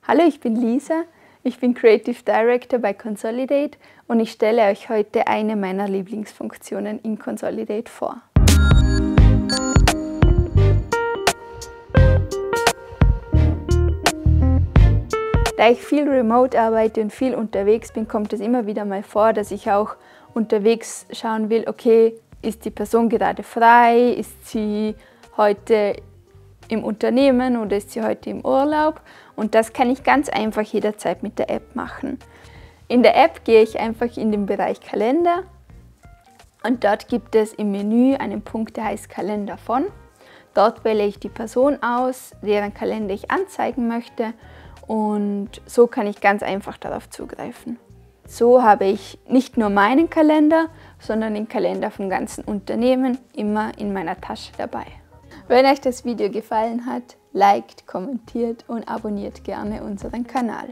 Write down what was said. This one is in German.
Hallo, ich bin Lisa, ich bin Creative Director bei Consolidate und ich stelle euch heute eine meiner Lieblingsfunktionen in Consolidate vor. Da ich viel remote arbeite und viel unterwegs bin, kommt es immer wieder mal vor, dass ich auch unterwegs schauen will, okay, ist die Person gerade frei, ist sie heute im Unternehmen oder ist sie heute im Urlaub? Und das kann ich ganz einfach jederzeit mit der App machen. In der App gehe ich einfach in den Bereich Kalender und dort gibt es im Menü einen Punkt, der heißt Kalender von. Dort wähle ich die Person aus, deren Kalender ich anzeigen möchte und so kann ich ganz einfach darauf zugreifen. So habe ich nicht nur meinen Kalender, sondern den Kalender vom ganzen Unternehmen immer in meiner Tasche dabei. Wenn euch das Video gefallen hat, liked, kommentiert und abonniert gerne unseren Kanal.